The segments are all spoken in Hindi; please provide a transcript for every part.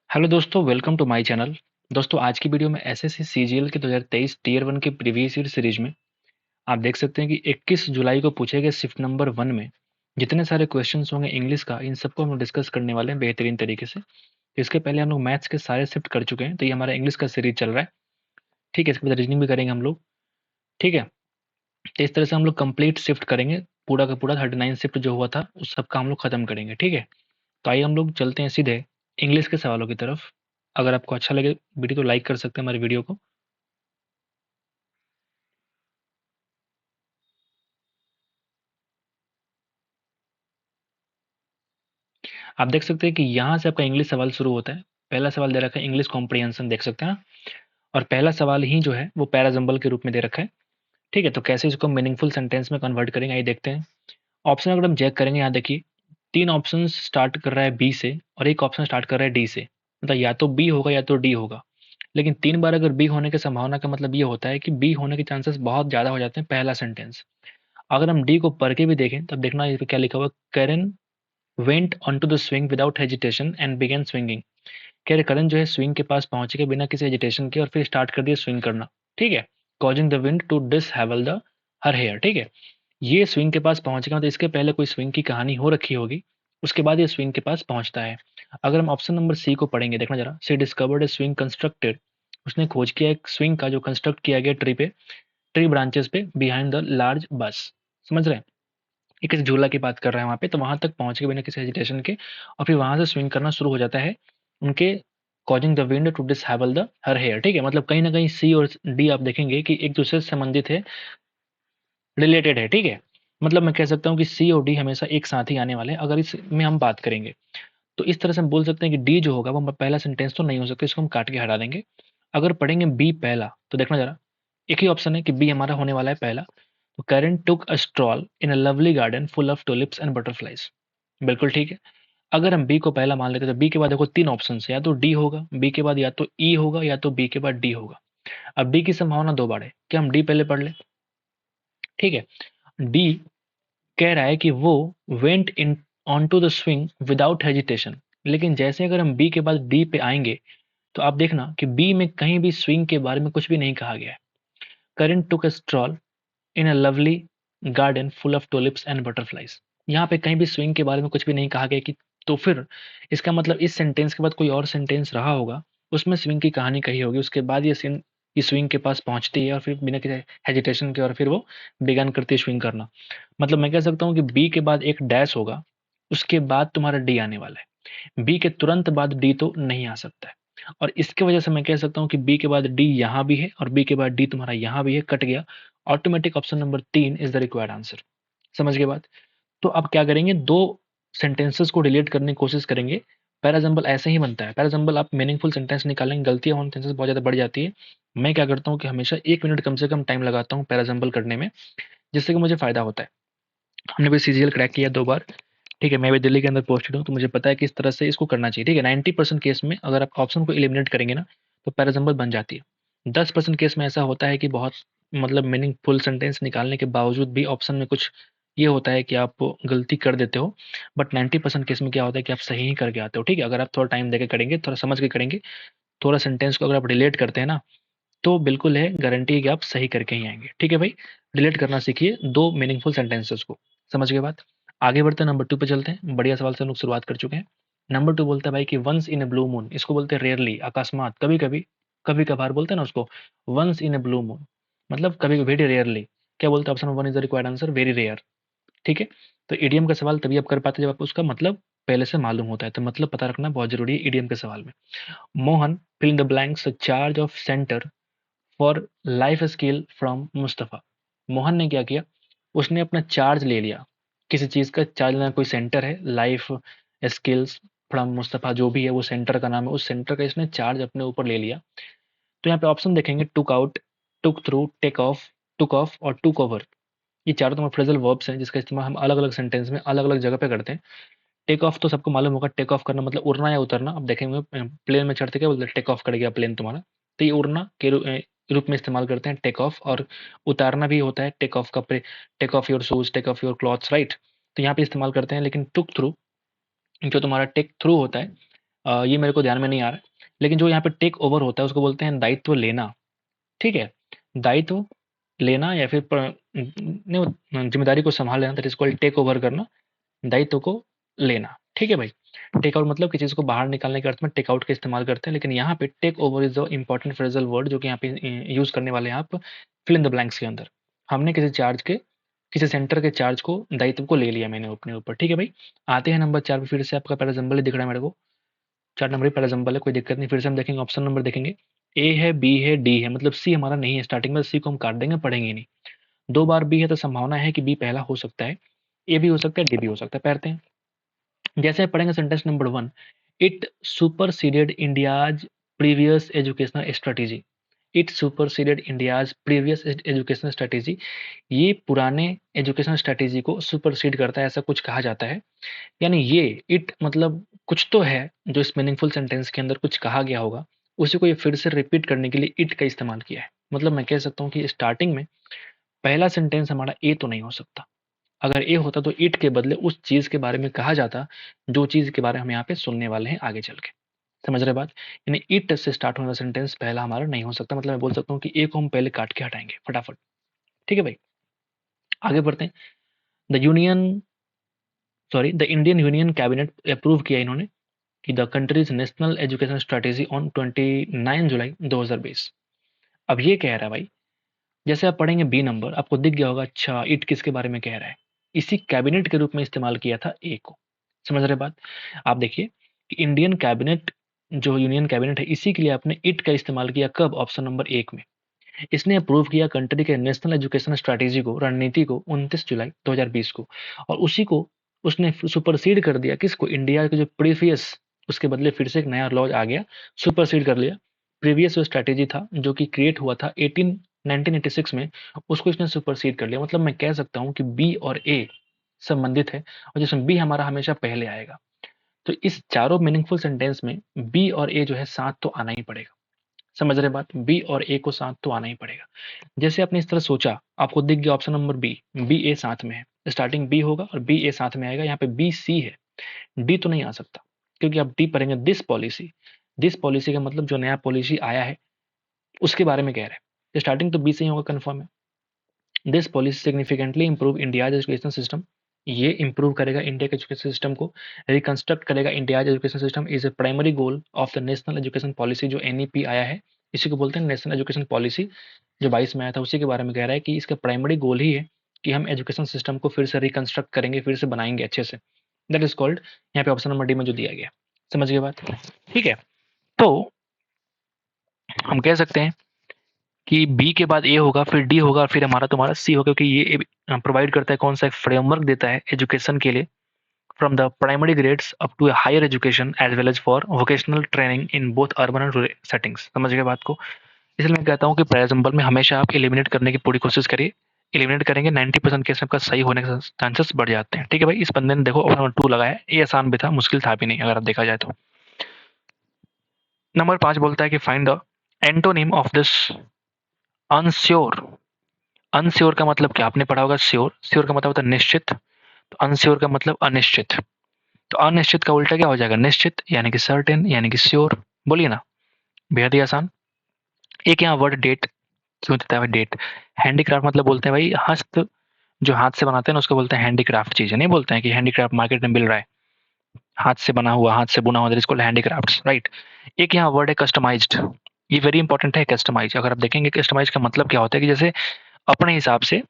हेलो दोस्तों, वेलकम टू माय चैनल। दोस्तों, आज की वीडियो में एसएससी सीजीएल के 2023 टीयर 1 के प्रीवियस ईयर सीरीज में आप देख सकते हैं कि 21 जुलाई को पूछे गए शिफ्ट नंबर 1 में जितने सारे क्वेश्चंस होंगे इंग्लिश का, इन सबको हम डिस्कस करने वाले हैं बेहतरीन तरीके से। इसके पहले हम लोग मैथ्स के सारे शिफ्ट कर चुके हैं, तो ये हमारा इंग्लिश का सीरीज चल रहा है। ठीक है, इसके बाद रीजनिंग भी करेंगे हम लोग। ठीक है, तो इस तरह से हम लोग कंप्लीट शिफ्ट करेंगे। पूरा का पूरा 39 शिफ्ट जो हुआ था उस सबका हम लोग खत्म करेंगे। ठीक है, तो आइए हम लोग चलते हैं सीधे इंग्लिश के सवालों की तरफ। अगर आपको अच्छा लगे वीडियो तो लाइक कर सकते हैं हमारे वीडियो को। आप देख सकते हैं कि यहाँ से आपका इंग्लिश सवाल शुरू होता है। पहला सवाल दे रखा है इंग्लिश कॉम्प्रिहेंशन, देख सकते हैं ना। और पहला सवाल ही जो है वो पैराजम्बल के रूप में दे रखा है। ठीक है, तो कैसे इसको मीनिंगफुल सेंटेंस में कन्वर्ट करेंगे आइए देखते हैं। ऑप्शन अगर हम चेक करेंगे, यहाँ देखिए 3 ऑप्शन स्टार्ट कर रहा है बी से और 1 ऑप्शन स्टार्ट कर रहा है डी से। मतलब या तो बी होगा या तो डी होगा। लेकिन 3 बार अगर बी होने की संभावना का मतलब ये होता है कि बी होने के चांसेस बहुत ज़्यादा हो जाते हैं पहला सेंटेंस। अगर हम डी को पढ़ के भी देखें तब देखना इस पे क्या लिखा हुआ है, Karen went on to the swing without hesitation and began swinging. कह रहे करण जो है स्विंग के पास पहुंच के बिना किसी हेजिटेशन के और फिर स्टार्ट कर दिया स्विंग करना। ठीक है, causing the wind to dishevel the her hair. ठीक है, ये स्विंग के पास पहुंच गया, तो इसके पहले कोई स्विंग की कहानी हो रखी होगी, उसके बाद ये स्विंग के पास पहुंचता है। अगर हम ऑप्शन नंबर सी को पढ़ेंगे, देखना जरा, सी डिस्कवर्ड ए स्विंग कंस्ट्रक्टेड। उसने खोज किया एक स्विंग का जो कंस्ट्रक्ट किया गया ट्री पे, ट्री ब्रांचेस पे बिहाइंड द लार्ज बस। समझ रहे हैं, ये किसी झूला की बात कर रहे हैं वहाँ पे, तो वहाँ तक पहुँच के बिना किसी हेजिटेशन के और फिर वहाँ से स्विंग करना शुरू हो जाता है उनके, causing the wind to dishevel the her hair. ठीक है, मतलब कहीं ना कहीं सी और डी आप देखेंगे कि एक दूसरे से संबंधित है, रिलेटेड है। ठीक है, मतलब मैं कह सकता हूँ कि सी और डी हमेशा एक साथ ही आने वाले हैं अगर इसमें हम बात करेंगे। तो इस तरह से हम बोल सकते हैं कि डी जो होगा वो पहला सेंटेंस तो नहीं हो सकता, इसको हम काट के हटा देंगे। अगर पढ़ेंगे बी पहला, तो देखना जरा, एक ही ऑप्शन है कि बी हमारा होने वाला है पहला। तो Karen took a stroll in a lovely garden full of tulips and butterflies. बिल्कुल ठीक है। अगर हम बी को पहला मान लेते हैं तो बी के बाद देखो 3 ऑप्शन है, या तो डी होगा, बी के बाद या तो ई होगा या तो बी के बाद डी होगा। अब डी की संभावना 2 बार है, क्या हम डी पहले पढ़ लें। ठीक है, डी कह रहा है कि वो went in on to the swing without hesitation. लेकिन जैसे अगर हम बी के बाद डी पे आएंगे तो आप देखना कि बी में कहीं भी स्विंग के बारे में कुछ भी नहीं कहा गया है। Current took a stroll in a lovely garden full of tulips and butterflies. यहाँ पे कहीं भी स्विंग के बारे में कुछ भी नहीं कहा गया कि, तो फिर इसका मतलब इस सेंटेंस के बाद कोई और सेंटेंस रहा होगा, उसमें स्विंग की कहानी कही होगी, उसके बाद ये सीन ये स्विंग के पास पहुंचती है और फिर बिना किसी हेजिटेशन के और फिर वो बिगन करती है स्विंग करना। मतलब मैं कह सकता हूँ कि बी के बाद एक डैश होगा, उसके बाद तुम्हारा डी आने वाला है। बी के तुरंत बाद डी तो नहीं आ सकता है, और इसके वजह से मैं कह सकता हूँ कि बी के बाद डी यहाँ भी है और बी के बाद डी तुम्हारा यहाँ भी है, कट गया। Automatic option number 3 is the required answer. समझ गए बात। तो अब क्या करेंगे, 2 सेंटेंसेस को डिलीट करने की कोशिश करेंगे। पैराजम्बल ऐसे ही बनता है, पैराजम्बल आप मीनिंगफुल सेंटेंस निकालेंगे, गलतियां होने चांसेस बहुत ज़्यादा बढ़ जाती है। मैं क्या करता हूँ कि हमेशा 1 मिनट कम से कम टाइम लगाता हूँ पैराजम्बल करने में, जिससे कि मुझे फ़ायदा होता है। हमने भी सीजीएल क्रैक किया 2 बार। ठीक है, मैं भी दिल्ली के अंदर पोस्टेड हूँ, तो मुझे पता है किस तरह से इसको करना चाहिए। ठीक है, 90% केस में अगर आप ऑप्शन को एलिमिनेट करेंगे ना, तो पैराजम्बल बन जाती है। 10% केस में ऐसा होता है कि बहुत, मतलब मीनिंगफुल सेंटेंस निकालने के बावजूद भी ऑप्शन में कुछ ये होता है कि आप गलती कर देते हो। बट 90% केस में क्या होता है कि आप सही ही करके आते हो। ठीक है, अगर आप थोड़ा टाइम देके करेंगे, थोड़ा समझ के करेंगे, थोड़ा सेंटेंस को अगर आप रिलेट करते हैं ना, तो बिल्कुल है, गारंटी है कि आप सही करके ही आएंगे। ठीक है भाई, रिलेट करना सीखिए 2 मीनिंगफुल सेंटेंसेस को। समझ गए बात। आगे बढ़ते हैं, नंबर 2 पे चलते हैं। बढ़िया सवाल से हम लोग शुरुआत कर चुके हैं। नंबर 2 बोलता है भाई कि once in a blue moon, इसको बोलते हैं रेयरली, अकस्मात, कभी कभी, कभी कभार बोलते हैं ना उसको, once in a blue moon, मतलब कभी, वेरी रेयरली। क्या बोलते हैं, option 1 is the required answer, very rare. ठीक है, तो इडियम का सवाल तभी आप कर पाते हैं जब आपको उसका मतलब पहले से मालूम होता है, तो मतलब पता रखना बहुत जरूरी है इडियम के सवाल में। Mohan fill the blanks charge of centre for life skill from Mustafa. Mohan ने क्या किया, उसने अपना चार्ज ले लिया, किसी चीज़ का चार्ज लेना, कोई सेंटर है, लाइफ स्किल्स फ्रॉम मुस्तफ़ा जो भी है वो सेंटर का नाम है, उस सेंटर का इसने चार्ज अपने ऊपर ले लिया। तो यहाँ पे ऑप्शन देखेंगे, took out, took through, take off, took off और टुक ओवर। ये चारों तुम्हारे फ्रेजल वर्ब्स हैं जिसका इस्तेमाल हम अलग अलग सेंटेंस में अलग अलग जगह पे करते हैं। टेक ऑफ तो सबको मालूम होगा, टेक ऑफ करना मतलब उड़ना या उतरना। अब देखेंगे प्लेन में चढ़ते क्या बोलते हैं, टेक ऑफ कर गया प्लेन तुम्हारा, तो ये उड़ना के रूप में इस्तेमाल करते हैं टेक ऑफ। और उतारना भी होता है टेक ऑफ का, take off your shoes, take off your clothes, right. तो यहाँ पे इस्तेमाल करते हैं। लेकिन टुक थ्रू जो तुम्हारा टेक थ्रू होता है, ये मेरे को ध्यान में नहीं आ रहा है, लेकिन जो यहाँ पे टेक ओवर होता है उसको बोलते हैं दायित्व लेना। ठीक है, दायित्व लेना या फिर नहीं, जिम्मेदारी को संभाल लेना, that is called take over करना, दायित्व को लेना। ठीक है भाई, टेक आउट मतलब किसी चीज को बाहर निकालने के अर्थ में टेक आउट का इस्तेमाल करते हैं, लेकिन यहाँ पे take over is the important phrasal word जो कि यहाँ पे यूज करने वाले हैं आप फिल इन द ब्लैंक्स के अंदर। हमने किसी सेंटर के चार्ज को, दायित्व को ले लिया मैंने अपने ऊपर। ठीक है भाई, आते हैं नंबर 4 पे। फिर से आपका पहला एग्जाम्पल ही दिख रहा है मेरे को, 4 नंबर ही पहला एग्जाम्पल है, कोई दिक्कत नहीं। फिर से हम देखेंगे, ऑप्शन नंबर देखेंगे, ए है, बी है, डी है, मतलब सी हमारा नहीं है स्टार्टिंग में, सी को हम काट देंगे, पढ़ेंगे नहीं। 2 बार बी है तो संभावना है कि बी पहला हो सकता है, ए भी हो सकता है, डी भी हो सकता है। पढ़ते हैं, जैसे पढ़ेंगे sentence number 1, it superseded India's previous educational strategy. It superseded India's previous educational strategy, ये पुराने एजुकेशनल स्ट्रेटेजी को सुपरसीड करता है, ऐसा कुछ कहा जाता है। यानी ये इट मतलब कुछ तो है जो इस मीनिंगफुल सेंटेंस के अंदर कुछ कहा गया होगा, उसी को ये फिर से रिपीट करने के लिए इट का इस्तेमाल किया है। मतलब मैं कह सकता हूँ कि स्टार्टिंग में पहला सेंटेंस हमारा ए तो नहीं हो सकता। अगर ए होता तो इट के बदले उस चीज के बारे में कहा जाता जो चीज के बारे में हम यहाँ पे सुनने वाले हैं आगे चल के। समझ रहे बात? यानी इट से स्टार्ट होने वाला सेंटेंस पहला हमारा नहीं हो सकता। मतलब मैं बोल सकता हूँ कि ए को हम पहले काट के हटाएंगे फटाफट। ठीक है भाई, आगे बढ़ते हैं। The union the Indian union cabinet approve किया इन्होंने कि the countries national education strategy on 29 जुलाई 2020। अब ये कह रहा है भाई, जैसे आप पढ़ेंगे बी नंबर, आपको दिख गया होगा, अच्छा इट किसके बारे में कह रहा है, इसी कैबिनेट के रूप में इस्तेमाल किया था ए को। समझ रहे बात? आप देखिए कि इंडियन कैबिनेट, जो यूनियन कैबिनेट है, इसी के लिए आपने इट का इस्तेमाल किया। कब? ऑप्शन नंबर 1 में। इसने अप्रूव किया कंट्री के नेशनल एजुकेशन स्ट्रैटेजी को, रणनीति को 29 जुलाई 2020 को, और उसी को उसने सुपरसीड कर दिया। किसको? इंडिया के जो प्रीवियस, उसके बदले फिर से एक नया लॉ आ गया, सुपरसीड कर लिया। प्रीवियस जो स्ट्रैटेजी था जो कि क्रिएट हुआ था 1986 में, उसको इसने सुपरसीड कर लिया। मतलब मैं कह सकता हूँ कि बी और ए संबंधित है, और जिसमें बी हमारा हमेशा पहले आएगा। तो इस चारों मीनिंगफुल सेंटेंस में बी और ए जो है साथ तो आना ही पड़ेगा। समझ रहे बात? बी और ए को साथ तो आना ही पड़ेगा। जैसे आपने इस तरह सोचा, आपको दिख गया ऑप्शन नंबर बी, बी ए साथ में है, स्टार्टिंग बी होगा और बी ए साथ में आएगा। यहाँ पे बी सी है, डी तो नहीं आ सकता, क्योंकि आप डी पढ़ेंगे दिस पॉलिसी का मतलब जो नया पॉलिसी आया है उसके बारे में कह रहे हैं। स्टार्टिंग तो बी से ही होगा, कन्फर्म है। This policy significantly improve India education system, ये इंप्रूव करेगा इंडिया के एजुकेशन सिस्टम को, रिकंस्ट्रक्ट करेगा India education system, is a primary goal of the national education policy. जो एनईपी आया है, इसी को बोलते हैं नेशनल एजुकेशन पॉलिसी, जो 22 में आया था, उसी के बारे में कह रहा है कि इसका प्राइमरी गोल ही है कि हम एजुकेशन सिस्टम को फिर से रिकंस्ट्रक्ट करेंगे, फिर से बनाएंगे अच्छे से। दैट इज कॉल्ड, यहाँ पे ऑप्शन नंबर डी में जो दिया गया। समझ गए बात? ठीक है, तो हम कह सकते हैं कि बी के बाद ए होगा, फिर डी होगा, फिर हमारा तुम्हारा सी होगा, क्योंकि ये प्रोवाइड करता है कौन सा, एक फ्रेमवर्क देता है एजुकेशन के लिए, from the primary grades up to higher education as well as for vocational training in both urban and rural settings. समझ गए बात को? इसलिए मैं कहता हूँ कि प्रायर एग्जाम्पल में हमेशा आप एलिमिनेट करने की पूरी कोशिश करिए। एलिमिनेट करेंगे 90% केस में आपका सही होने के चांसेस बढ़ जाते हैं। ठीक है भाई, इस बंदे ने देखो ऑप्शन नंबर 2 लगाया, ये आसान भी था, मुश्किल था भी नहीं अगर आप देखा जाए तो। नंबर 5 बोलता है कि find the antonym of this unsure. Unsure का मतलब क्या? आपने पढ़ा होगा श्योर, श्योर का मतलब होता है निश्चित, तो अनश्योर का मतलब अनिश्चित। तो अनिश्चित का उल्टा क्या हो जाएगा? निश्चित, यानी कि सर्टेन, यानी कि श्योर। बोलिए ना, बेहद ही आसान। एक यहाँ वर्ड डेट क्यों देता है भाई? डेट, हैंडीक्राफ्ट मतलब बोलते हैं भाई हस्त, जो हाथ से बनाते हैं ना उसको बोलते हैं हैंडीक्राफ्ट चीजें। नहीं बोलते हैं कि हैंडीक्राफ्ट मार्केट में मिल रहा है, हाथ से बना हुआ, हाथ से बुना हुआ, इसको हैंडीक्राफ्ट, राइट। एक यहाँ वर्ड है कस्टमाइज्ड, ये वेरी इंपॉर्टेंट है। कस्टमाइज, अगर आप देखेंगे कस्टमाइज का मतलब क्या होता है कि जैसे अपने हिसाब से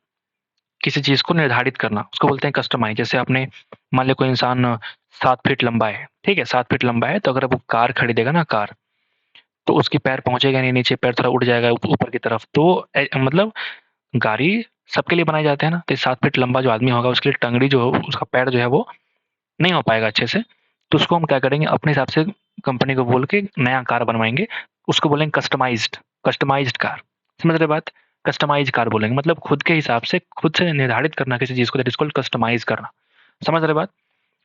किसी चीज को निर्धारित करना, उसको बोलते हैं कस्टमाइज। जैसे आपने मान लिया कोई इंसान 7 फीट लंबा है, ठीक है, 7 फीट लंबा है, तो अगर वो कार खरीदेगा ना, कार, तो उसकी पैर पहुंचेगा नहीं नीचे, पैर थोड़ा उड़ जाएगा ऊपर की तरफ, तो मतलब गाड़ी सबके लिए बनाए जाते हैं ना, तो 7 फीट लंबा जो आदमी होगा उसके लिए टंगड़ी जो हो, उसका पैर जो है वो नहीं हो पाएगा अच्छे से, तो उसको हम क्या करेंगे, अपने हिसाब से कंपनी को बोल के नया कार बनवाएंगे, उसको बोलेंगे कस्टमाइज्ड, कस्टमाइज्ड कार। समझ रहे बात? कस्टमाइज कार बोलेंगे, मतलब खुद के हिसाब से, खुद से निर्धारित करना किसी चीज को, दैट इज कॉल्ड कस्टमाइज करना। समझ रहे बात?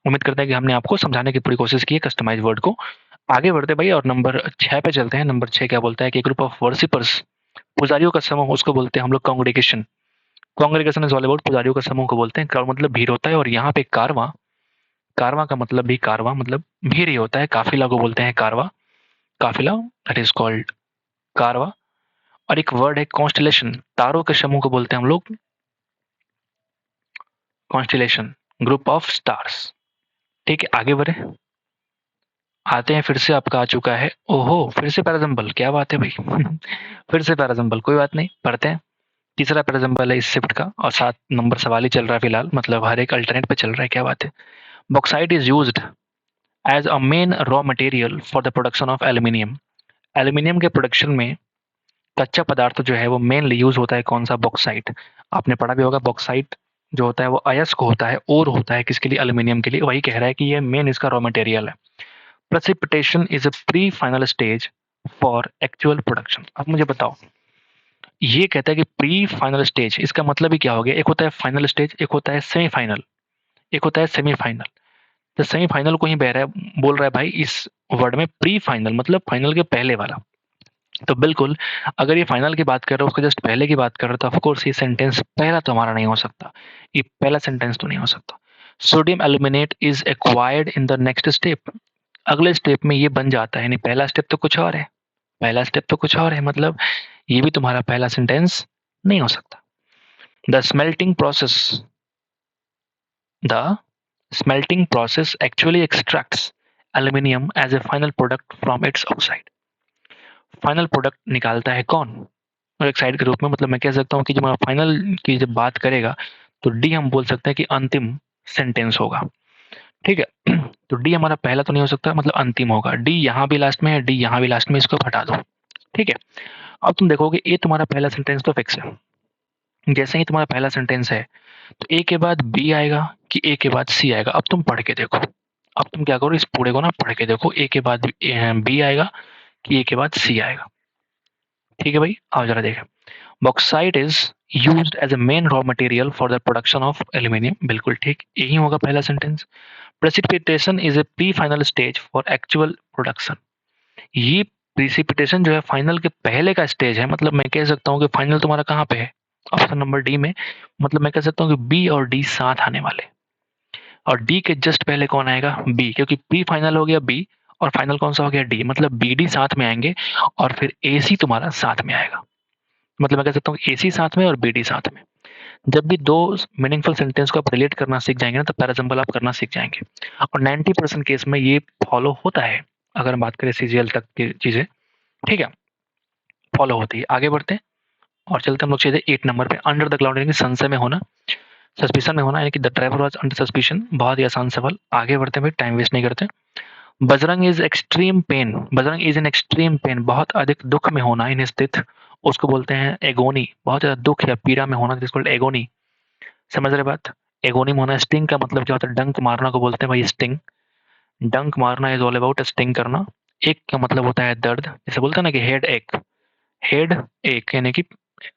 उम्मीद करते हैं कि हमने आपको समझाने की पूरी कोशिश की है कस्टमाइज वर्ड को। आगे बढ़ते भाई और नंबर 6 पे चलते हैं। नंबर 6 क्या बोलता है कि ग्रुप ऑफ वर्शिपर्स, पुजारियों का समूह, उसको बोलते हैं हम लोग congregation. Congregation is all about पुजारियों का समूह को बोलते हैं। क्राउड मतलब भीड़ होता है, और यहाँ पे कारवां कारवां का मतलब भी कारवां मतलब भीड़ ही होता है, काफिला को बोलते हैं कारवां, काफिला, दैट इज कॉल्ड कारवां। और एक वर्ड है कॉन्स्टलेशन, तारों के समूह को बोलते हैं हम लोग कॉन्स्टलेशन, ग्रुप ऑफ स्टार्स। ठीक है, आगे बढ़े, आते हैं फिर से आपका आ चुका है, ओहो फिर से पैराजम्बल, क्या बात है भाई फिर से पैराजम्बल, कोई बात नहीं, पढ़ते हैं। तीसरा पैराजम्बल है इस शिफ्ट का, और 7 नंबर सवाल ही चल रहा है फिलहाल, मतलब हर एक अल्टरनेट पे चल रहा है, क्या बात है। Bauxite is used as a main raw material for the production of aluminium. Aluminium के प्रोडक्शन में कच्चा पदार्थ जो है वो मेनली यूज होता है कौन सा, बॉक्साइट। आपने पढ़ा भी होगा बॉक्साइट जो होता है वो अयस्क होता है, और होता है किसके लिए, एल्यूमिनियम के लिए। वही कह रहा है कि ये मेन इसका रॉ मटेरियल है। Precipitation is a pre final stage for actual production. अब मुझे बताओ, ये कहता है कि प्री फाइनल स्टेज, इसका मतलब ही क्या हो गया, एक होता है फाइनल स्टेज, एक होता है सेमीफाइनल, एक होता है सेमीफाइनल। तो सेमीफाइनल को ही बह रहा है, बोल रहा है भाई इस वर्ड में प्री फाइनल मतलब फाइनल के पहले वाला। तो बिल्कुल, अगर ये फाइनल की बात कर रहे हो, उसके जस्ट पहले की बात कर रहे हो, तो ऑफ कोर्स ये सेंटेंस पहला तो हमारा नहीं हो सकता, ये पहला सेंटेंस तो नहीं हो सकता। Sodium aluminate is acquired in the next step, अगले स्टेप में ये बन जाता है, यानी पहला स्टेप तो कुछ और है, पहला स्टेप तो कुछ और है, मतलब ये भी तुम्हारा पहला सेंटेंस नहीं हो सकता। The smelting process, the smelting process actually extracts aluminium as a final product from its oxide. Final product निकालता है कौन, और एक साइड के रूप में, मतलब मैं कह सकता हूँ कि जब हम फाइनल की जब बात करेगा तो डी हम बोल सकते हैं कि अंतिम सेंटेंस होगा। ठीक है तो डी हमारा पहला तो नहीं हो सकता, मतलब अंतिम होगा। डी यहाँ भी लास्ट में है, डी यहाँ भी लास्ट में, इसको हटा दो। ठीक है, अब तुम देखोगे ए तुम्हारा पहला सेंटेंस तो फिक्स है। जैसे ही तुम्हारा पहला सेंटेंस है तो ए के बाद बी आएगा कि ए के बाद सी आएगा, अब तुम पढ़ के देखो। अब तुम क्या करो, इस पूरे को ना पढ़ के देखो, ए के बाद बी आएगा कि ए के बाद सी आएगा। ठीक है भाई, आओ जरा देखें। Bauxite is used as a main raw material for the production of aluminium, बिल्कुल ठीक, यही होगा पहला sentence. Precipitation is a pre final stage for actual production, ये प्रेसिपिटेशन जो है फाइनल के पहले का स्टेज है, मतलब मैं कह सकता हूँ कि फाइनल तुम्हारा कहाँ पे है, ऑप्शन नंबर डी में। मतलब मैं कह सकता हूँ कि बी और डी साथ आने वाले, और डी के जस्ट पहले कौन आएगा, बी, क्योंकि प्री फाइनल हो गया बी और फाइनल कौन सा हो गया, डी, मतलब बी डी साथ में आएंगे, और फिर ए सी तुम्हारा साथ में आएगा। मतलब मैं कह सकता हूँ ए सी साथ में और बी डी साथ में। जब भी दो मीनिंगफुल सेंटेंस को आप रिलेट करना सीख जाएंगे ना, तो पैराजम्बल आप करना सीख जाएंगे, और 90% केस में ये फॉलो होता है, अगर हम बात करें सीजीएल तक की चीजें। ठीक है, फॉलो होती है। आगे बढ़ते हैं और चलते हम लोग सीधे 8 नंबर पे, अंडर द क्लाउड, यानी संशय में होना, सस्पिशन में होना, यानी कि the driver was under suspicion. बहुत ही आसान सवाल, आगे बढ़ते हैं भाई, टाइम वेस्ट नहीं करते। Bajrang is extreme pain, Bajrang is in extreme pain, बहुत अधिक दुख में होना, इन स्थित, उसको बोलते हैं एगोनी, बहुत ज्यादा दुख या पीड़ा में होना, जिसको एगोनी। समझ रहे बात, एगोनी में होना। स्टिंग का मतलब क्या होता है, डंक मारना को बोलते हैं भाई स्टिंग, डंक मारना इज ऑल अबाउट स्टिंग करना। एक का मतलब होता है दर्द, जैसे बोलते हैं ना कि हेड एक, हेड एक यानी कि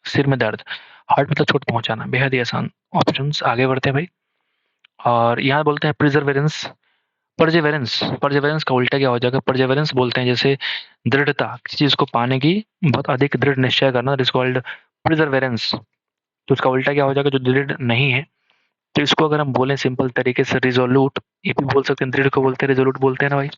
सिर में दर्द। हार्ट मतलब चोट पहुंचाना, बेहद ही आसान ऑप्शंस। आगे बढ़ते हैं भाई, और यहाँ बोलते हैं प्रिजर्वेरेंस, परजेवेरेंस, परजेवेरेंस का उल्टा क्या हो जाएगा, परजेवेरेंस बोलते हैं जैसे दृढ़ता, किसी चीज को पाने की बहुत अधिक दृढ़ निश्चय करना, दिस कॉल्ड प्रिजर्वेरेंस। तो उसका उल्टा क्या हो जाएगा, जो दृढ़ नहीं है। तो इसको अगर हम बोलें सिंपल तरीके से, रिजोल्यूट, ये भी बोल सकते हैं, दृढ़ को बोलते हैं रिजोल्यूट बोलते हैं ना भाई।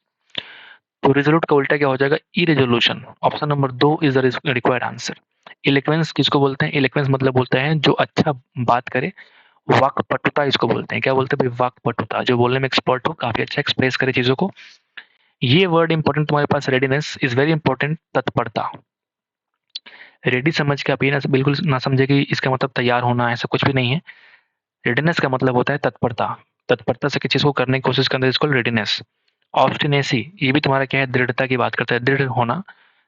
तो रिजोल्यूट का उल्टा क्या हो जाएगा, irresolution. Option number 2 is the required answer. Eloquence किसको बोलते हैं, इलेक्वेंस मतलब बोलता है जो अच्छा बात करे, वाक्पटुता इसको बोलते हैं। क्या बोलते हैं भाई, वाक्पटुता, जो बोलने में एक्सपर्ट हो, काफी अच्छा एक्सप्रेस करे चीजों को। ये वर्ड इंपॉर्टेंट तुम्हारे पास, रेडीनेस इज वेरी इंपॉर्टेंट, तत्परता। रेडी समझ के आप ये ना बिल्कुल ना समझे कि इसका मतलब तैयार होना, ऐसा कुछ भी नहीं है। रेडीनेस का मतलब होता है तत्परता, तत्परता से किसी चीज को करने की कोशिश करना, इसको रेडीनेस। ऑब्स्टिनेसी, ये भी तुम्हारा क्या है, दृढ़ता की बात करता है, दृढ़ होना,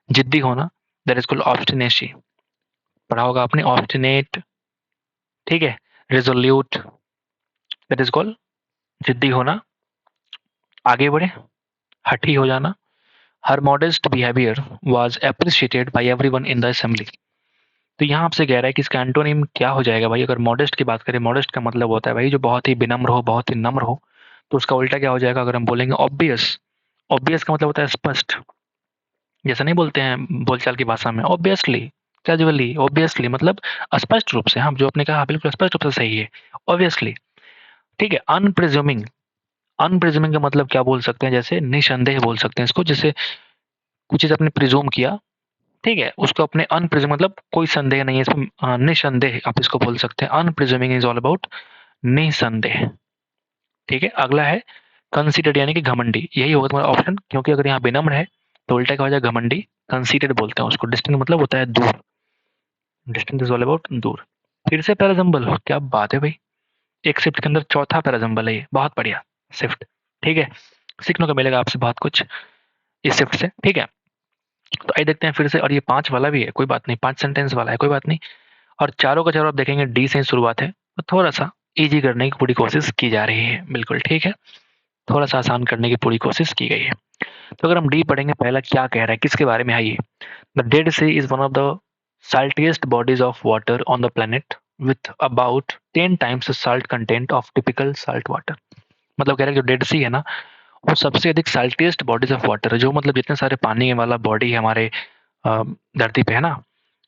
जिद्दी होना, दैट इज कॉल्ड ऑब्स्टिनेसी। पढ़ा होगा आपने, ऑब्स्टिनेट, ठीक है, रिजोल्यूट, दैट इज कॉल्ड जिद्दी होना। आगे बढ़े, हठी हो जाना। Her modest behaviour was appreciated by everyone in the assembly. तो यहाँ आपसे कह रहा है कि इसका एंटोनिम क्या हो जाएगा भाई, अगर मॉडेस्ट की बात करें, मॉडेस्ट का मतलब होता है भाई जो बहुत ही विनम्र हो, बहुत ही नम्र हो। तो उसका उल्टा क्या हो जाएगा, अगर हम बोलेंगे ऑब्वियस, ऑब्वियस का मतलब होता है स्पष्ट, जैसा नहीं बोलते हैं बोलचाल की भाषा में, ऑब्वियसली, कैजुअली, ऑब्वियसली मतलब स्पष्ट रूप से। हाँ, जो आपने कहा बिल्कुल स्पष्ट रूप से सही है, ऑब्वियसली। ठीक है, अनप्रिज्यूमिंग, अनप्रिज्यूमिंग का मतलब क्या बोल सकते हैं, जैसे निसंदेह बोल सकते हैं इसको, जैसे कुछ चीज आपने प्रिज्यूम किया, ठीक है, उसको अपने अनप्रिज्यूम मतलब कोई संदेह नहीं है इसमें, निसंदेह आप इसको बोल सकते हैं। अनप्रिज्यूमिंग इज ऑल अबाउट निसंदेह। ठीक है, अगला है कंसीडर्ड यानी कि घमंडी, यही होगा तुम्हारा ऑप्शन, क्योंकि अगर यहाँ विनम्र है तो उल्टा क्या हो जाएगा, घमंडी। कंसीडर्ड बोलते हैं उसको, डिस्टेंट मतलब होता है दूर, डिस्टेंट इज ऑल अबाउट दूर। फिर से पैराजम्बल, क्या बात है भाई, एक शिफ्ट के अंदर चौथा पैराजम्बल है ये, बहुत बढ़िया शिफ्ट। ठीक है, सीखने को मिलेगा आपसे बहुत कुछ इस शिफ्ट से। ठीक है, तो आइए देखते हैं फिर से, और ये 5 वाला भी है, कोई बात नहीं, 5 सेंटेंस वाला है, कोई बात नहीं। और चारों का चारों आप देखेंगे डी से ही शुरुआत है, तो थोड़ा सा इजी करने की पूरी कोशिश की जा रही है, बिल्कुल ठीक है, थोड़ा सा आसान करने की पूरी कोशिश की गई है। तो अगर हम डी पढ़ेंगे, पहला क्या कह रहा है, किसके बारे में है ये, the Dead Sea is one of the saltiest bodies of water on the planet with about 10 times the salt content of typical salt water। मतलब कह रहा है जो डेड सी है ना, वो सबसे अधिक साल्टिएस्ट बॉडीज ऑफ वाटर है, जो मतलब जितने सारे पानी वाला बॉडी है हमारे धरती पे है ना,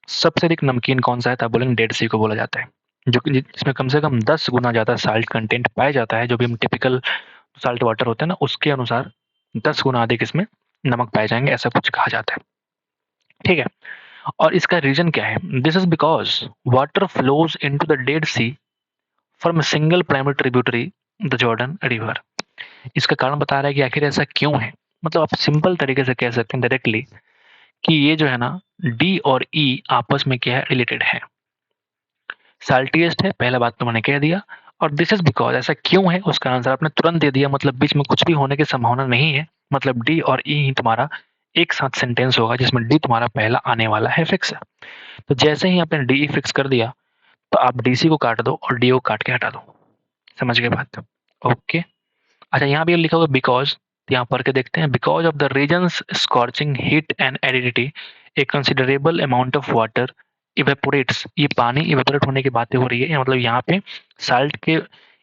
सबसे अधिक नमकीन कौन सा है, तब बोलेंगे डेड सी को बोला जाता है, जो कि जिसमें कम से कम 10 गुना ज़्यादा साल्ट कंटेंट पाया जाता है, जो भी हम टिपिकल साल्ट वाटर होते हैं ना उसके अनुसार 10 गुना अधिक इसमें नमक पाए जाएंगे, ऐसा कुछ कहा जाता है। ठीक है, और इसका रीजन क्या है, this is because water flows into the Dead Sea from a single primary tributary the Jordan River. इसका कारण बता रहा है कि आखिर ऐसा क्यों है, मतलब आप सिंपल तरीके से कह सकते हैं डायरेक्टली कि ये जो है ना डी और ई आपस में क्या है, रिलेटेड है, साल्टीएस्ट है, पहला बात तो मैंने कह दिया, और दिस इज बिकॉज ऐसा क्यों है उसका आंसर आपने तुरंत दे दिया, मतलब बीच में कुछ भी होने की संभावना नहीं है, मतलब डी और ई ही तुम्हारा एक साथ सेंटेंस होगा जिसमें डी तुम्हारा पहला आने वाला है, फिक्स है। तो जैसे ही आपने डी फिक्स कर दिया, तो आप डीसी को काट दो और डी को काट के हटा दो, समझ गए बात, ओके। अच्छा, यहाँ भी लिखा हुआ बिकॉज, यहाँ पढ़ के देखते हैं, because of the reasons scorching heat and aridity a considerable amount of water evaporates, ये पानी इवेपोरेट होने की बातें हो रही है, मतलब यहाँ पे साल्ट के,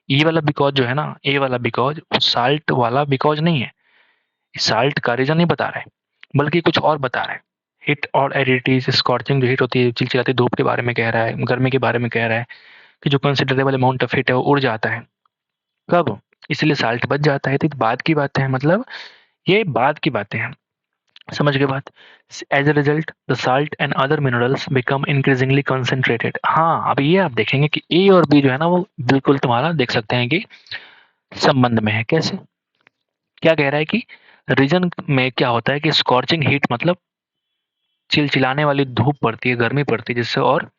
ये वाला बिकॉज जो है ना, ए वाला बिकॉज साल्ट वाला बिकॉज नहीं है, साल्ट का रीजन नहीं बता रहा है, बल्कि कुछ और बता रहा है, हीट और एडिडिटी, स्कॉर्चिंग जो हीट होती है, चिलचिलाती धूप के बारे में कह रहा है, गर्मी के बारे में कह रहा है, कि जो कंसिडरेबल अमाउंट ऑफ हीट है वो उड़ जाता है, कब, इसलिए साल्ट बच जाता है, तो बाद की बातें हैं, मतलब ये बाद की बातें हैं, समझ गए बात। As a result the salt and other minerals become increasingly concentrated. हाँ, अब ये आप देखेंगे कि ए और बी जो है ना वो बिल्कुल तुम्हारा देख सकते हैं कि संबंध में है, कैसे, क्या कह रहा है कि रीजन में क्या होता है कि स्कॉर्चिंग हीट मतलब चिलचिलाने वाली धूप पड़ती है, गर्मी पड़ती है जिससे, और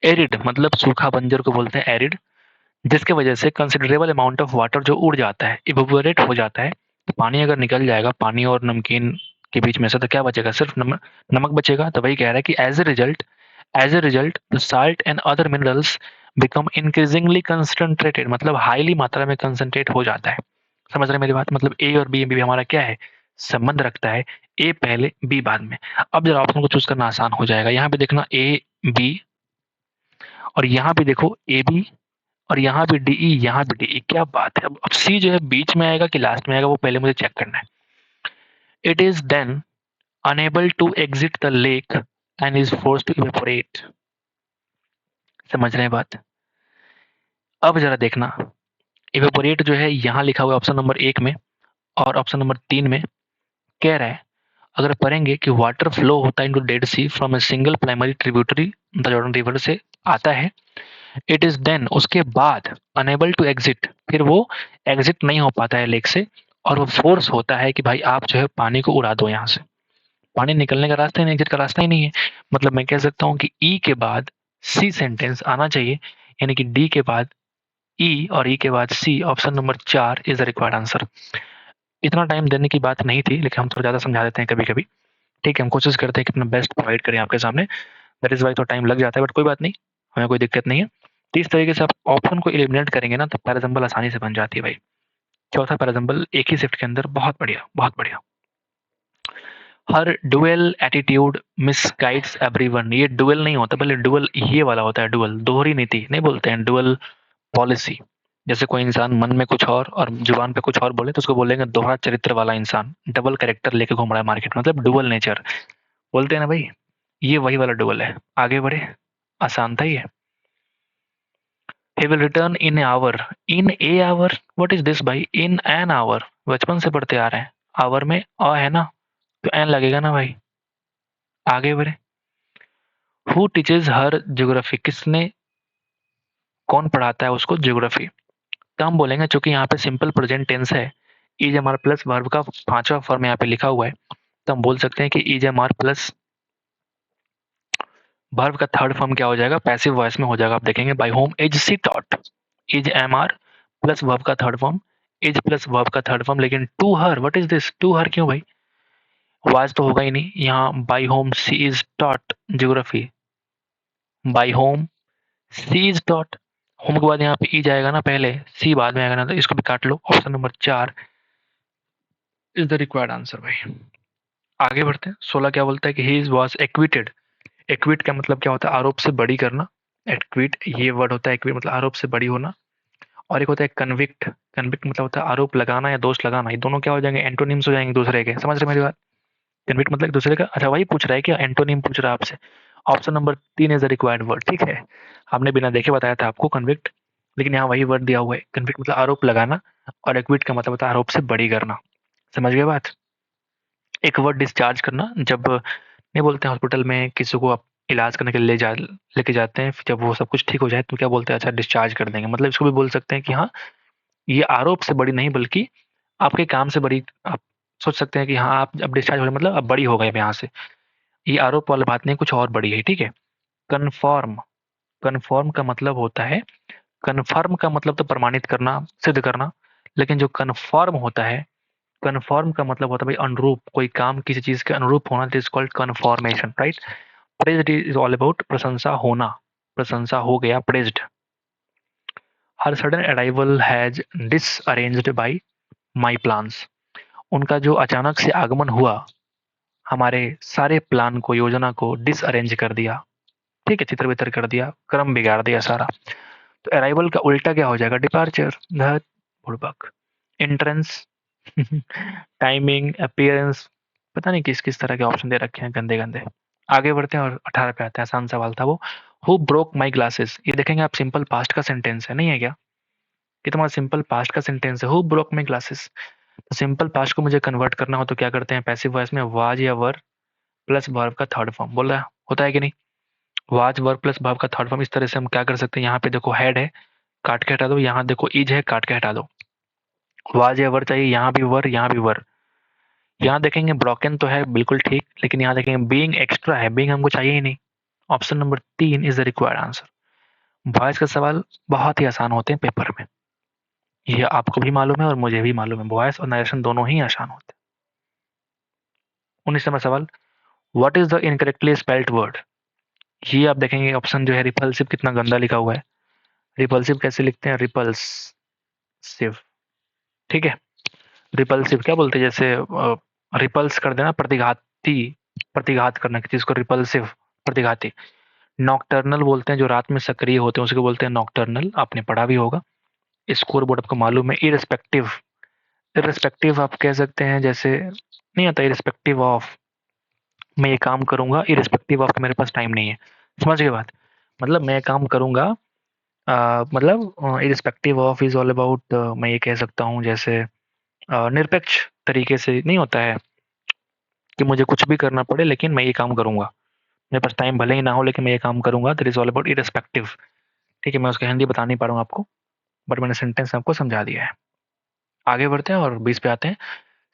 एरिड मतलब सूखा बंजर को बोलते हैं एरिड, जिसके वजह से कंसिडरेबल अमाउंट ऑफ वाटर जो उड़ जाता है, इवेपोरेट हो जाता है, तो पानी अगर निकल जाएगा, पानी और नमकीन के बीच में से, तो क्या बचेगा, सिर्फ नमक बचेगा। तो वही कह रहा है कि as a result the salt and other minerals become increasingly concentrated, मतलब हाईली मात्रा में कंसंट्रेट हो जाता है, समझ रहे हैं मेरी बात, मतलब ए और बी भी हमारा क्या है, संबंध रखता है, ए पहले बी बाद में। अब जरा ऑप्शन को चूज करना आसान हो जाएगा, यहाँ पे देखना ए बी, और यहाँ पे देखो ए बी, और यहाँ भी डीई, यहाँ भी डीई, क्या बात है। अब सी जो है बीच में आएगा कि लास्ट में आएगा, वो पहले मुझे चेक करना है। It is then unable to exit the lake and is force to evaporate, समझ रहे हैं बात। अब जरा देखना, इवेपोरेट जो है यहाँ लिखा हुआ है ऑप्शन नंबर 1 में, और ऑप्शन नंबर 3 में कह रहा है, अगर पढ़ेंगे कि वाटर फ्लो होता है into Dead Sea from a single primary tributary the Jordan River से आता है, इट इज देन उसके बाद अनेबल टू एग्जिट, फिर वो एग्जिट नहीं हो पाता है लेक से, और वो फोर्स होता है कि भाई आप जो है पानी को उड़ा दो यहाँ से, पानी निकलने का रास्ता ही नहीं, एग्जिट का रास्ता ही नहीं है। मतलब मैं कह सकता हूँ कि ई के बाद सी सेंटेंस आना चाहिए, यानी कि डी के बाद ई और ई के बाद C, option number 4 is the required answer. इतना टाइम देने की बात नहीं थी, लेकिन हम थोड़ा ज़्यादा समझा देते हैं कभी कभी, ठीक है, हम कोशिश करते हैं कि अपना बेस्ट प्रोवाइड करें आपके सामने, दैट इज वाई थोड़ा टाइम लग जाता है, बट कोई बात नहीं, हमें कोई दिक्कत नहीं है। तो इस तरीके से आप ऑप्शन को एलिमिनेट करेंगे ना, तो पैराजम्बल आसानी से बन जाती है भाई। चौथा पैराजम्बल एक ही शिफ्ट के अंदर, बहुत बढ़िया बहुत बढ़िया। हर डुअल एटीट्यूड मिसगाइड्स एवरीवन, ये डुअल नहीं होता, बल्कि डुअल ये वाला होता है, डुअल दोहरी नीति नहीं बोलते हैं, डुअल पॉलिसी। जैसे कोई इंसान मन में कुछ और जुबान पे कुछ और बोले तो उसको बोलेंगे दोहरा चरित्र वाला इंसान, डबल कैरेक्टर लेके घूम रहा है मार्केट में, मतलब डुअल नेचर बोलते हैं ना भाई, ये वही वाला डुअल है। आगे बढ़े, आसान था ये। He will return in hour, in a hour, what is this भाई, इन एन आवर, बचपन से पढ़ते आ रहे हैं, आवर में अ है ना, तो एन लगेगा ना भाई। आगे बढ़े, हु टीचेज हर ज्योग्राफी, किसने, कौन पढ़ाता है उसको ज्योग्राफी। तो हम बोलेंगे चूंकि यहाँ पे सिंपल प्रेजेंट टेंस है, is am are plus verb का पांचवा फॉर्म यहाँ पे लिखा हुआ है, तो हम बोल सकते हैं कि is am are plus verb का थर्ड फॉर्म क्या हो जाएगा, पैसिव वॉइस में हो जाएगा। आप देखेंगे by whom is C taught, is am are plus verb का third form, is plus verb का थर्ड फॉर्म, लेकिन to her, what is this, to her क्यों भाई, वॉइस तो होगा ही नहीं यहाँ। By whom C is taught geography, by whom C is taught, whom के बाद यहाँ पे ई जाएगा ना पहले, सी बाद में आएगा ना, तो इसको भी काट लो। Option number 4 is the required answer भाई। आगे बढ़ते हैं। 16 क्या बोलता है कि ही वॉज एक्विटेड। एक्विट का मतलब क्या होता है, आरोप से बरी करना। एक्विट ये वर्ड होता है, एक्विट मतलब आरोप से बरी होना। और एक होता है कन्विक्ट, कन्विक्ट मतलब होता है आरोप लगाना या दोष लगाना। ये दोनों क्या हो जाएंगे, एंटोनिम्स हो जाएंगे दूसरे के, समझ रहे मेरी बात। कन्विक्ट मतलब एक दूसरे का, अच्छा वही पूछ रहा है क्या, एंटोनिम पूछ रहा है आपसे। Option number 3 is the required word, ठीक है। आपने बिना देखे बताया था आपको कन्विक्ट, लेकिन यहाँ वही वर्ड दिया हुआ है। कन्विक्ट मतलब आरोप लगाना, और एक्विट का मतलब होता है आरोप से बरी करना। समझ गए बात। एक वर्ड डिस्चार्ज करना, जब नहीं बोलते हैं हॉस्पिटल में किसी को आप इलाज करने के लिए लेके जाते हैं, जब वो सब कुछ ठीक हो जाए तो क्या बोलते हैं, अच्छा डिस्चार्ज कर देंगे, मतलब इसको भी बोल सकते हैं कि हाँ ये आरोप से बड़ी नहीं बल्कि आपके काम से बड़ी। आप सोच सकते हैं कि हाँ आप अब डिस्चार्ज हो रहे मतलब अब बड़ी हो गए अब यहाँ से, ये आरोप वाली बात नहीं, कुछ और बड़ी है, ठीक है। कन्फर्म, कन्फर्म का मतलब होता है, कन्फर्म का मतलब तो प्रमाणित करना, सिद्ध करना, लेकिन जो कन्फर्म होता है, कन्फर्म का मतलब होता है भाई अनुरूप, कोई काम किसी चीज के अनुरूप होना, this called confirmation, right. Praised is all about प्रशंसा होना, प्रशंसा हो गया, praised. Her sudden arrival has disarranged by my plans, उनका जो अचानक से आगमन हुआ हमारे सारे प्लान को, योजना को डिसअरेंज कर दिया, ठीक है, तितर बितर कर दिया, क्रम बिगाड़ दिया सारा। तो अराइवल का उल्टा क्या हो जाएगा, डिपार्चर, धत बुड़बक। एंट्रेंस टाइमिंग, अपीयरेंस, पता नहीं किस किस तरह के ऑप्शन दे रखे हैं गंदे गंदे। आगे बढ़ते हैं और 18 पे आते हैं, आसान सवाल था वो। हु ब्रोक माई ग्लासेस, ये देखेंगे आप सिंपल पास्ट का सेंटेंस है, नहीं है क्या, ये तुम्हारा सिंपल पास्ट का सेंटेंस है, हु ब्रोक माई ग्लासेस। तो सिंपल पास्ट को मुझे कन्वर्ट करना हो तो क्या करते हैं, पैसिव वॉइस में वाज या वर प्लस वर्ब का थर्ड फॉर्म, बोल रहा है होता है कि नहीं। वाज वर्ब प्लस वर्ब का थर्ड फॉर्म, इस तरह से हम क्या कर सकते हैं, यहाँ पे देखो हैड है, काट के हटा दो, यहाँ देखो इज है, काट के हटा दो। वाज या वर चाहिए, यहाँ भी वर, यहाँ भी वर। यहाँ देखेंगे ब्रोकन तो है बिल्कुल ठीक, लेकिन यहाँ देखेंगे बीइंग एक्स्ट्रा है, बीइंग हमको चाहिए ही नहीं। Option number 3 is the required answer. Voice का सवाल बहुत ही आसान होते हैं पेपर में, ये आपको भी मालूम है और मुझे भी मालूम है, वॉइस और नरेशन दोनों ही आसान होते हैं। 19 नंबर सवाल, what is the incorrectly spelled word. ये आप देखेंगे ऑप्शन जो है रिपल्सिव, कितना गंदा लिखा हुआ है। रिपल्सिव कैसे लिखते हैं, रिपल्सिव, ठीक है। रिपल्सिव क्या बोलते हैं, जैसे रिपल्स कर देना, प्रतिघाती, प्रतिघात करना किसी चीज को, रिपल्सिव, प्रतिघाती। नॉकटर्नल बोलते हैं, जो रात में सक्रिय होते हैं उसको बोलते हैं नॉकटर्नल, आपने पढ़ा भी होगा, स्कोर बोर्ड आपको मालूम है। इररिस्पेक्टिव, इररिस्पेक्टिव आप कह सकते हैं, जैसे नहीं आता इररिस्पेक्टिव ऑफ, मैं ये काम करूंगा इररिस्पेक्टिव ऑफ मेरे पास टाइम नहीं है, समझ गए बात। मतलब मैं काम करूंगा, मतलब irrespective of is all about, मैं ये कह सकता हूँ जैसे निरपेक्ष तरीके से नहीं होता है कि मुझे कुछ भी करना पड़े लेकिन मैं ये काम करूंगा, मेरे पास टाइम भले ही ना हो लेकिन मैं ये काम करूंगा, that is all about irrespective. ठीक है, मैं उसका हिंदी बता नहीं पा रहा हूँ आपको, बट मैंने सेंटेंस आपको समझा दिया है। आगे बढ़ते हैं और 20 पे आते हैं।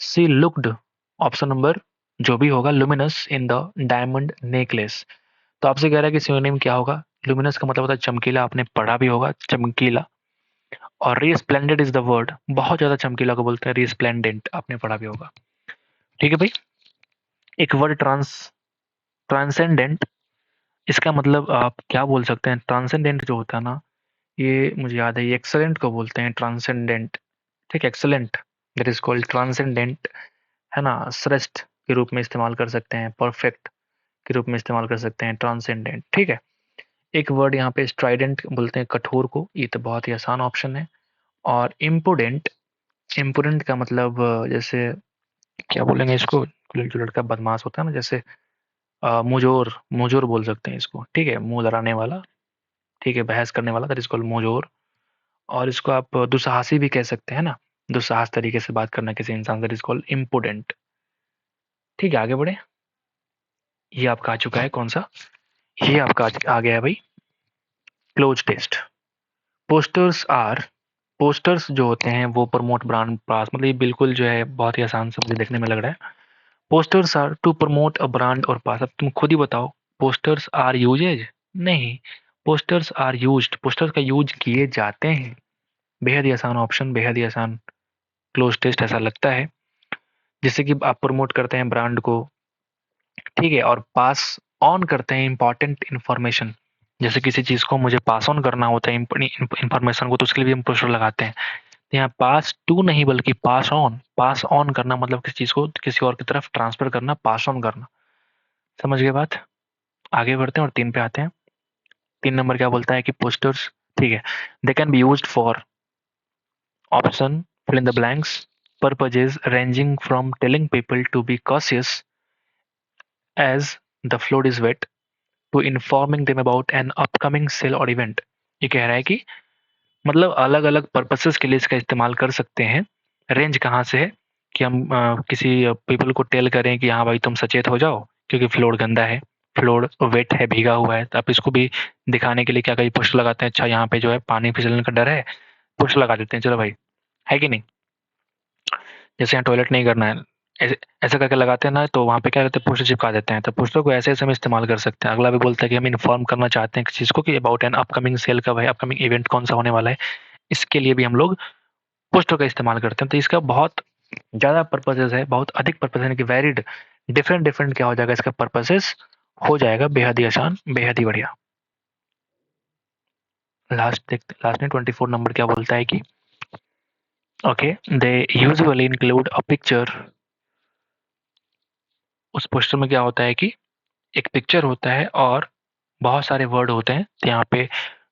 सी लुक्ड, ऑप्शन नंबर जो भी होगा, luminous in the diamond necklace. तो आपसे कह रहा है कि सिनोनिम क्या होगा, लुमिनस का मतलब होता है चमकीला, आपने पढ़ा भी होगा चमकीला। और रिस्प्लेंडेंट इज द वर्ड, बहुत ज्यादा चमकीला को बोलते हैं रिस्प्लेंडेंट, आपने पढ़ा भी होगा, ठीक है भाई। एक वर्ड ट्रांसेंडेंट, इसका मतलब आप क्या बोल सकते हैं, ट्रांसेंडेंट जो होता है ना, ये मुझे याद है, ये एक्सलेंट को बोलते हैं ट्रांसेंडेंट, ठीक है, excellent, that is called transcendent, है ना। श्रेष्ठ के रूप में इस्तेमाल कर सकते हैं, परफेक्ट के रूप में इस्तेमाल कर सकते हैं, ट्रांसेंडेंट, ठीक है। एक वर्ड यहाँ पे स्ट्राइडेंट बोलते हैं कठोर को, ये तो बहुत ही आसान ऑप्शन है। और इम्पोर्टेंट, इम्पोर्टेंट का मतलब जैसे क्या बोलेंगे इसको, जो लड़का बदमाश होता है ना, जैसे मुजोर, मुजोर बोल सकते हैं इसको, ठीक है, मुंह लड़ाने वाला, ठीक है, बहस करने वाला, दैट इज कॉल्ड मोजोर। और इसको आप दुस्साहसी भी कह सकते हैं ना, दुस्साहस तरीके से बात करना किसी इंसान, दैट इज कॉल्ड इम्पोर्टेंट। ठीक है, आगे बढ़े। ये आपका आ चुका है कौन सा, ये आपका आ गया है भाई close test. Posters are, posters जो होते हैं वो प्रमोट ब्रांड पास, मतलब ये बिल्कुल जो है बहुत ही आसान से मुझे देखने में लग रहा है। Posters are to promote a brand और पास। अब तुम खुद ही बताओ, पोस्टर्स आर यूजेज? नहीं, पोस्टर्स आर यूज्ड, पोस्टर्स का यूज किए जाते हैं। बेहद ही आसान ऑप्शन, बेहद ही आसान क्लोज टेस्ट ऐसा लगता है, जिससे कि आप प्रमोट करते हैं ब्रांड को, ठीक है, और पास ऑन करते हैं इंपॉर्टेंट इन्फॉर्मेशन। जैसे किसी चीज को मुझे पास ऑन करना होता है इंफॉर्मेशन को, तो उसके लिए भी हम पोस्टर लगाते हैं। तो यहाँ पास टू नहीं बल्कि पास ऑन, पास ऑन करना मतलब किसी चीज को किसी और की तरफ ट्रांसफर करना, पास ऑन करना। समझ गए बात? आगे बढ़ते हैं और 3 पे आते हैं। 3 नंबर क्या बोलता है कि पोस्टर्स, ठीक है, they can be used for option fill in the blanks purposes ranging from telling people to be cautious as the floor is wet to informing them about an upcoming sale or event। ये कह रहा है कि मतलब अलग अलग पर्पसेस के लिए इसका इस्तेमाल कर सकते हैं। रेंज कहाँ से है कि हम किसी पीपल को टेल करें कि हाँ भाई तुम सचेत हो जाओ क्योंकि फ्लोर गंदा है, फ्लोर वेट है, भीगा हुआ है। तो आप इसको भी दिखाने के लिए क्या कहीं पोस्टर लगाते हैं, अच्छा यहाँ पे जो है पानी फिसलने का डर है, पोस्टर लगा देते हैं, चलो भाई, है कि नहीं? जैसे यहाँ टॉयलेट नहीं करना है, ऐसे ऐसा करके लगाते हैं ना, तो वहाँ पे क्या करते हैं, पोस्टर चिपका देते हैं। तो पोस्टर को ऐसे ऐसे हम इस्तेमाल कर सकते हैं। अगला भी बोलता है कि हम इन्फॉर्म करना चाहते हैं किसी चीज़ को कि अबाउट एन अपकमिंग सेल कब है, अपकमिंग इवेंट कौन सा होने वाला है, इसके लिए भी हम लोग पोस्टर का इस्तेमाल करते हैं। तो इसका बहुत ज़्यादा पर्पसेस है, बहुत अधिक पर्पस है कि वैरिड, डिफरेंट डिफरेंट क्या हो जाएगा इसका पर्पसेस, हो जाएगा बेहद ही आसान, बेहद ही बढ़िया। लास्ट देखते, लास्ट में 24 नंबर क्या बोलता है कि okay, they usually include a picture. उस पोस्टर में क्या होता है कि एक पिक्चर होता है और बहुत सारे वर्ड होते हैं। तो यहाँ पे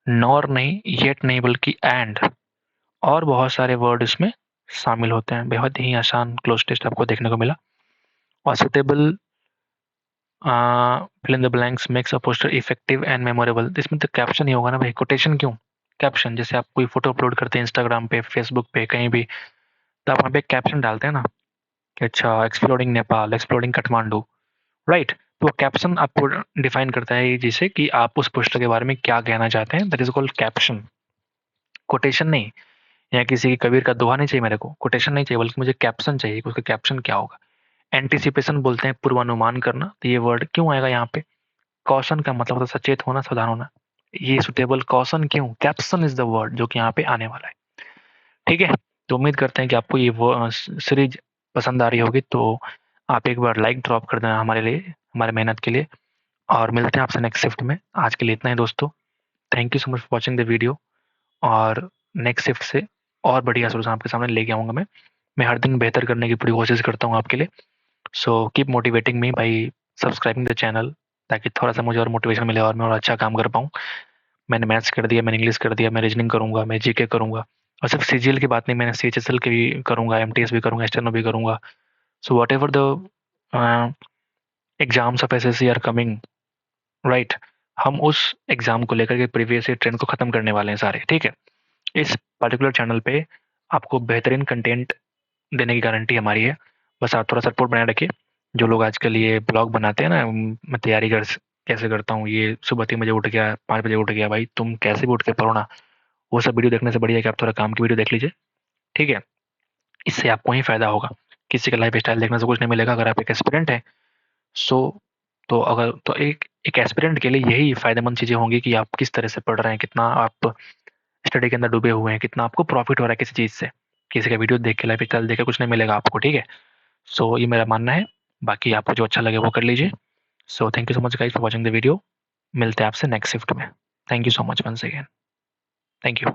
नॉर नहीं, येट नहीं, बल्कि एंड, और बहुत सारे वर्ड इसमें शामिल होते हैं। बेहद ही आसान क्लोज टेस्ट आपको देखने को मिला। और suitable fill in the blanks makes a poster effective and memorable. इसमें तो कैप्शन ही होगा ना भाई, कोटेशन क्यों, कैप्शन। जैसे आप कोई फोटो अपलोड करते हैं इंस्टाग्राम पे, फेसबुक पे, कहीं भी, तो आप वहाँ पे कैप्शन डालते हैं ना कि अच्छा exploring Nepal, exploring Kathmandu, right? तो कैप्शन आपको डिफाइन करता है जिसे कि आप उस पोस्टर के बारे में क्या कहना चाहते हैं, that is called caption, quotation नहीं। या किसी की कबीर का दोहा नहीं चाहिए मेरे को, कोटेशन नहीं चाहिए, बल्कि मुझे कैप्शन चाहिए कि उसका कैप्शन क्या होगा। एंटिसिपेशन बोलते हैं पूर्वानुमान करना, तो ये वर्ड क्यों आएगा यहाँ पे? कॉशन का मतलब होता है सचेत होना, सावधान होना। ये सुटेबल कॉशन क्यों, कैप्शन इज द वर्ड जो कि यहाँ पे आने वाला है। ठीक है, तो उम्मीद करते हैं कि आपको ये सीरीज पसंद आ रही होगी। तो आप एक बार लाइक ड्रॉप कर देना हमारे लिए, हमारे मेहनत के लिए। और मिलते हैं आपसे नेक्स्ट शिफ्ट में। आज के लिए इतना ही दोस्तों। Thank you so much for watching the video. और नेक्स्ट शिफ्ट से और बढ़िया सोल्यूशन आपके सामने लेके आऊँगा मैं हर दिन बेहतर करने की पूरी कोशिश करता हूँ आपके लिए। So keep motivating me by subscribing the channel, ताकि थोड़ा-सा मुझे और मोटिवेशन मिले और मैं और अच्छा काम कर पाऊँ। मैंने मैथ्स कर दिया, मैंने इंग्लिश कर दिया, मैं रीजनिंग करूँगा, मैं जीके करूँगा। और सिर्फ सीजीएल की बात नहीं, मैंने सीएचएसएल की भी करूँगा, एमटीएस भी करूँगा, स्टेनो भी करूँगा। So whatever the exams of SSC are coming, right? हम उस एग्ज़ाम को लेकर के प्रीवियस ईयर ट्रेंड को खत्म करने वाले हैं सारे, ठीक है? इस पर्टिकुलर चैनल पे आपको बेहतरीन कंटेंट देने की गारंटी हमारी है। बस आप थोड़ा सपोर्ट बनाए रखिए। जो लोग आजकल ये ब्लॉग बनाते हैं ना, मैं तैयारी कैसे करता हूँ, ये सुबह 3 बजे उठ गया, 5 बजे उठ गया, भाई तुम कैसे भी उठ के पढ़ो ना, वो सब वीडियो देखने से बढ़िया है कि आप थोड़ा काम की वीडियो देख लीजिए, ठीक है? इससे आपको ही फ़ायदा होगा। किसी का लाइफ स्टाइल देखने से कुछ नहीं मिलेगा। अगर आप एक एस्पिरेंट हैं, सो तो अगर तो एक एक एस्पिरेंट के लिए यही फ़ायदेमंद चीज़ें होंगी कि आप किस तरह से पढ़ रहे हैं, कितना आप स्टडी के अंदर डूबे हुए हैं, कितना आपको प्रॉफ़िट हो रहा है किसी चीज़ से। किसी का वीडियो देख के, लाइफ स्टाइल देख के कुछ नहीं मिलेगा आपको, ठीक है? सो ये मेरा मानना है। बाकी आपको जो अच्छा लगे वो कर लीजिए। So thank you so much guys for watching the video. मिलते हैं आपसे नेक्स्ट शिफ्ट में। Thank you so much once again. Thank you.